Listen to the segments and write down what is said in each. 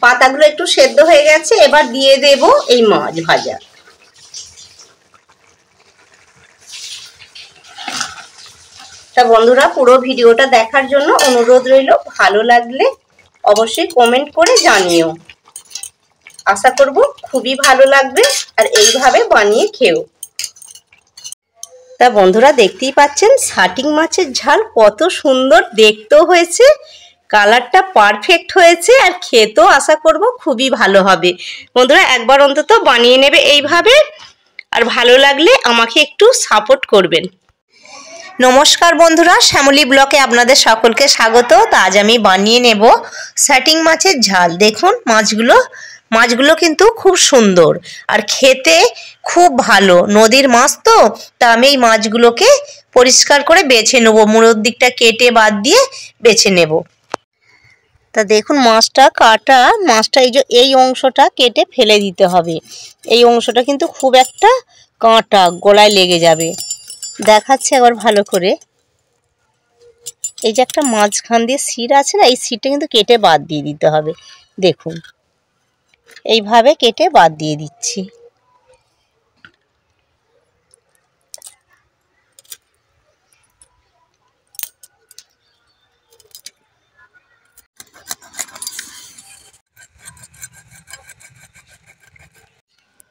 পাতাগুলো একটু সেদ্ধ হয়ে গেছে, এবার দিয়ে দেব এই মাছ ভাজা। তা বন্ধুরা, পুরো ভিডিওটা দেখার জন্য অনুরোধ রইল। ভালো লাগলে অবশ্যই কমেন্ট করে জানিও। আশা করব খুবই ভালো লাগবে, আর এইভাবে বানিয়ে খেও। তা বন্ধুরা, দেখতেই পাচ্ছেন শাটিং মাছের ঝাল কত সুন্দর দেখতেও হয়েছে, কালারটা পারফেক্ট হয়েছে, আর খেতেও আশা করব খুবই ভালো হবে। বন্ধুরা, একবার অন্তত বানিয়ে নেবে এইভাবে, আর ভালো লাগলে আমাকে একটু সাপোর্ট করবেন। নমস্কার বন্ধুরা, শ্যামলী ব্লকে আপনাদের সকলকে স্বাগত। তা আজ আমি বানিয়ে নেব শাটিং মাছের ঝাল। দেখুন মাছগুলো কিন্তু খুব সুন্দর আর খেতে খুব ভালো। নদীর মাছ তো, তা আমি এই মাছগুলোকে পরিষ্কার করে বেছে নেব, মুড়োর দিকটা কেটে বাদ দিয়ে বেছে নেব। তা দেখুন মাছটা কাটা, মাছটা এই অংশটা কেটে ফেলে দিতে হবে। এই অংশটা কিন্তু খুব একটা কাঁটা, গলায় লেগে যাবে। দেখাচ্ছে আবার ভালো করে, এই যে একটা মাঝখান দিয়ে শির আছে না, এই শিরটা কিন্তু কেটে বাদ দিয়ে দিতে হবে। দেখুন এইভাবে কেটে বাদ দিয়ে দিচ্ছি।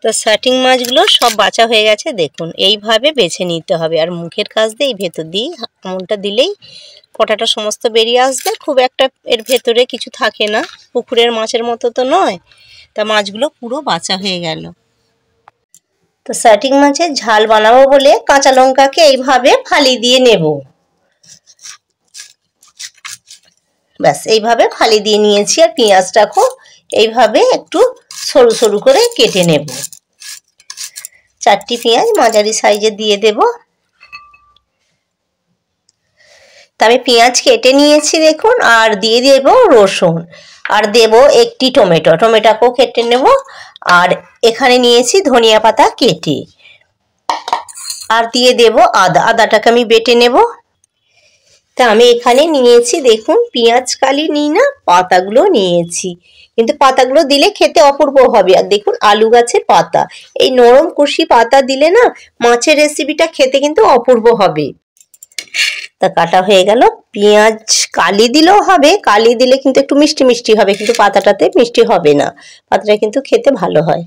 তো শাটিং মাছগুলো সব বাছা হয়ে গেছে। দেখুন এইভাবে বেছে নিতে হবে, আর মুখের কাছ দিয়ে এই ভেতর দিয়ে এমনটা দিলেই কটাটা সমস্ত বেরিয়ে আসবে। খুব একটা এর ভেতরে কিছু থাকে না, পুকুরের মাছের মতো তো নয়। তা মাছগুলো পুরো বাছা হয়ে গেল। তো শাটিং মাছের ঝাল বানাবো বলে কাঁচা লঙ্কাকে এইভাবে ফালি দিয়ে নেব। ব্যাস এইভাবে ফালি দিয়ে নিয়েছি, আর পেঁয়াজটাকেও এইভাবে একটু সরু সরু করে কেটে নেব। 4টি পেঁয়াজ মাঝারি সাইজে দিয়ে দেব। তবে পেঁয়াজ কেটে নিয়েছি দেখুন, আর দিয়ে দেব রসুন, আর দেব একটি টমেটোকেও কেটে নেব। আর এখানে নিয়েছি ধনিয়া পাতা কেটে, আর দিয়ে দেব আদাটাকে আমি বেটে নেব। তা আমি এখানে নিয়েছি দেখুন, পেঁয়াজ কালি নিই না, পাতাগুলো নিয়েছি, কিন্তু পাতাগুলো দিলে খেতে অপূর্ব হবে। আর দেখুন আলু গাছের পাতা, এই নরম কুশি পাতা দিলে না মাছের রেসিপিটা খেতে কিন্তু অপূর্ব হবে। তা কাটা হয়ে গেল। পেঁয়াজ কালি দিলেও হবে, কালি দিলে কিন্তু একটু মিষ্টি মিষ্টি হবে, কিন্তু পাতাটাতে মিষ্টি হবে না, পাতাটা কিন্তু খেতে ভালো হয়।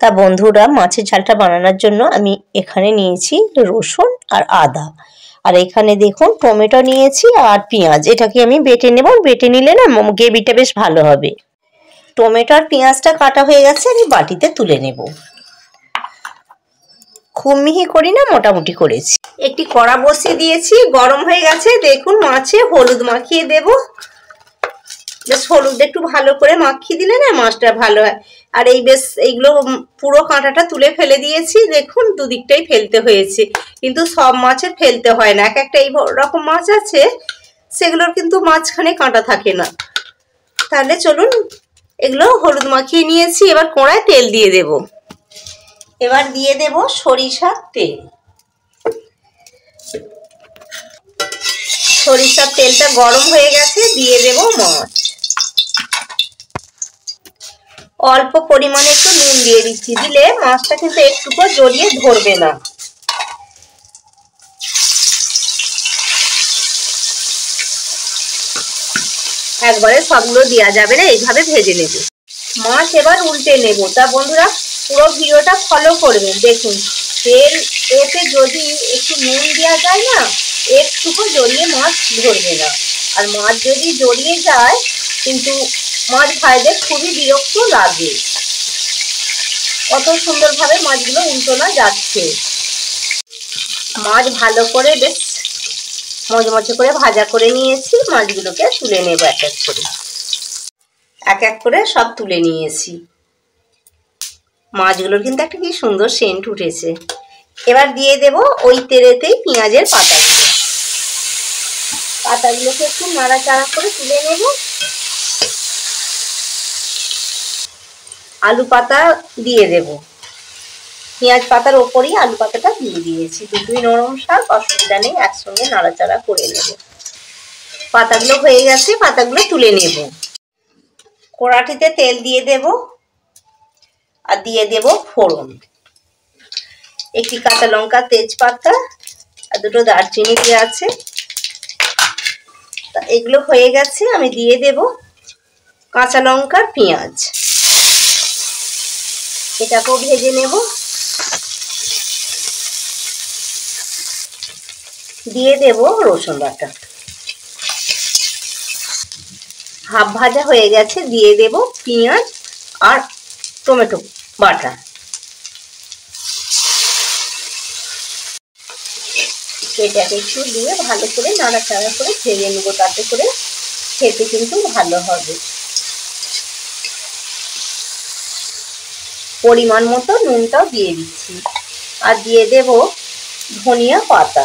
তা বন্ধুরা, মাছের ঝালটা বানানোর জন্য আমি এখানে নিয়েছি রসুন আর আদা, আর এখানে দেখুন টমেটো নিয়েছি আর পেঁয়াজ। এটাকে আমি বেটে নেব, বেটে নিলে না গ্রেভিটা বেশ ভালো হবে। টমেটো আর পেঁয়াজটা কাটা হয়ে গেছে, আমি বাটিতে তুলে নেব। খুব মিহি করি না, মোটামুটি করেছি। একটি কড়া বসিয়ে দিয়েছি, গরম হয়ে গেছে। দেখুন মাছে হলুদ মাখিয়ে দেব। বেশ হলুদ একটু ভালো করে মাখিয়ে দিলে না মাছটা ভালো হয়। আর এইগুলো পুরো কাঁটাটা তুলে ফেলে দিয়েছি। দেখুন দুদিকটাই ফেলতে হয়েছে, কিন্তু সব মাছের ফেলতে হয় না। একটা এই রকম মাছ আছে, সেগুলোর কিন্তু মাঝখানে কাঁটা থাকে না। তাহলে চলুন, এগুলো হলুদ মাখিয়ে নিয়েছি। এবার কড়ায় তেল দিয়ে দেব। এবার দিয়ে দেব সরিষার তেল। সরিষার তেলটা গরম হয়ে গেছে, দিয়ে দেব মাছ। অল্প পরিমাণে একটু নুন দিয়ে দিচ্ছি, দিলে মাছটা কিন্তু একটুকু জড়িয়ে ধরবে না। একবারে সবগুলো দেওয়া যাবে না, এইভাবে ভেজে নেব। মাছ এবার উল্টে নেব। তা বন্ধুরা, পুরো ভিডিওটা ফলো করবেন। দেখুন এতে যদি একটু নুন দেওয়া যায় না, একটুকু জড়িয়ে মাছ ধরবে না। আর মাছ যদি জড়িয়ে যায় কিন্তু মাছ ভাজতে খুবই বিরক্ত লাগে। কত সুন্দরভাবে মাছগুলো উল্টোনো যাচ্ছে। মাছ ভালো করে বেশ মচমচে করে ভাজা করে নিয়েছি। মাছগুলোকে তুলে নেব এক এক করে সব তুলে নিয়েছি। মাছগুলোর কিন্তু একটা কি সুন্দর সেন্ট উঠেছে। এবার দিয়ে দেব ওই তেলেতেই পেঁয়াজের পাতাগুলোকে একটু নাড়াচাড়া করে তুলে নেব। আলু পাতা দিয়ে দেব। পেঁয়াজ পাতার ওপরই আলু পাতাটা দিয়ে দিয়েছি। দুটোই নরম শাক, অসুবিধা নেই, একসঙ্গে নাড়াচাড়া করে নেব। পাতাগুলো হয়ে গেছে, পাতাগুলো তুলে নেব। কড়াটিতে তেল দিয়ে দেব আর দিয়ে দেব ফোড়ন, একটি কাঁচা লঙ্কা, তেজপাতা আর দুটো দারচিনি দিয়ে আছে। তা এগুলো হয়ে গেছে, আমি দিয়ে দেব কাঁচা লঙ্কা, পেঁয়াজ, এটাকেও ভেজে নেব। দিয়ে দেব রসুন বাটা, হাফ ভাজা হয়ে গেছে। দিয়ে দেব পেঁয়াজ আর টমেটো বাটা। এটাকে একটু দিয়ে ভালো করে নাড়াচাড়া করে ভেজে নেবো, তাতে করে খেতে কিন্তু ভালো হবে। পরিমাণ মতো নুনটাও দিয়ে দিচ্ছি আর দিয়ে দেব ধনিয়া পাতা।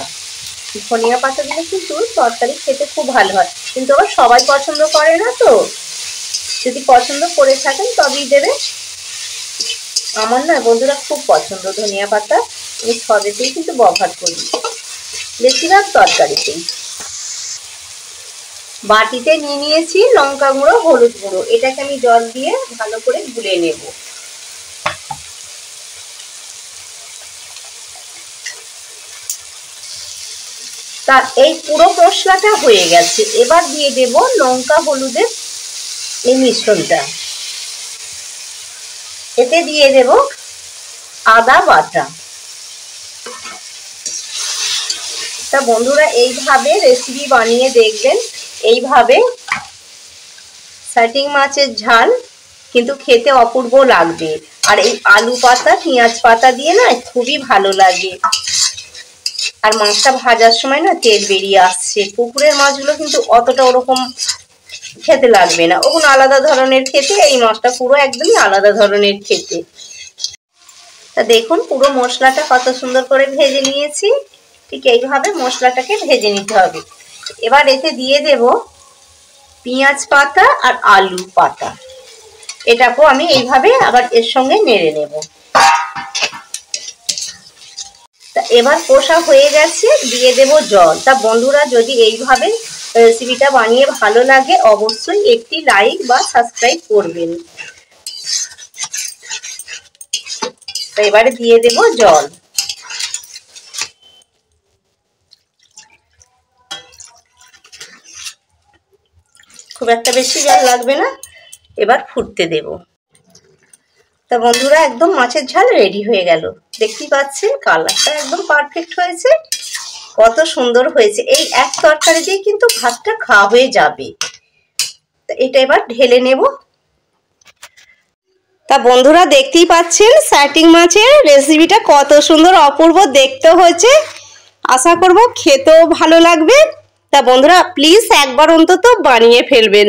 ধনিয়া পাতা দিলে কিন্তু তরকারি খেতে খুব ভালো হয়, কিন্তু আবার সবাই পছন্দ করে না। তো যদি পছন্দ করে থাকেন তবেই দেবে। আমার না বন্ধুরা খুব পছন্দ ধনিয়া পাতা, আমি সবেতেই কিন্তু ব্যবহার করি, বেশিরভাগ তরকারিতেই। বাটিতে নিয়ে নিয়েছি লঙ্কা গুঁড়ো, হলুদ গুঁড়ো, এটাকে আমি জল দিয়ে ভালো করে গুলে নেব। তা এই পুরো মশলাটা হয়ে গেছে। এবার দিয়ে দেব লঙ্কা হলুদের এই মিশ্রণটা, এতে দিয়ে দেব আদা বাটা। তা বন্ধুরা এইভাবে রেসিপি বানিয়ে দেখবেন, এইভাবে শাটিং মাছের ঝাল কিন্তু খেতে অপূর্ব লাগবে। আর এই আলু পাতা, পেঁয়াজ পাতা দিয়ে না খুবই ভালো লাগে। আর মাছটা ভাজার সময় না তেল বেরিয়ে আসছে। পুকুরের মাছগুলো কিন্তু অতটা ওরকম খেতে লাগবে না, ওগুলো আলাদা ধরনের খেতে, এই মাছটা পুরো একদমই আলাদা ধরনের খেতে। তা দেখুন পুরো মশলাটা কত সুন্দর করে ভেজে নিয়েছি। ঠিক এইভাবে মশলাটাকে ভেজে নিতে হবে। এবার এতে দিয়ে দেব পেঁয়াজ পাতা আর আলু পাতা, এটাকেও আমি এইভাবে আবার এর সঙ্গে নেড়ে নেব। তা এবার কষা হয়ে গেছে, দিয়ে দেব জল। তা বন্ধুরা যদি এইভাবে রেসিপিটা বানিয়ে ভালো লাগে অবশ্যই একটি লাইক বা সাবস্ক্রাইব করবেন। তো এবারে দিয়ে দেব জল। খুব একটা বেশি জল লাগবে না, এবার ফুটতে দেব। তা বন্ধুরা একদম মাছের ঝাল রেডি হয়ে গেল। দেখতেই পাচ্ছেন কালারটা একদম পারফেক্ট হয়েছে, কত সুন্দর হয়েছে। এই এক তরকারি দিয়ে কিন্তু ভাতটা খাওয়া হয়ে যাবে। তা এটা এবার ঢেলে নেব। তা বন্ধুরা দেখতেই পাচ্ছেন শাটিং মাছের রেসিপিটা কত সুন্দর অপূর্ব দেখতে হয়েছে। আশা করব খেতেও ভালো লাগবে। তা বন্ধুরা প্লিজ একবার অন্তত বানিয়ে ফেলবেন।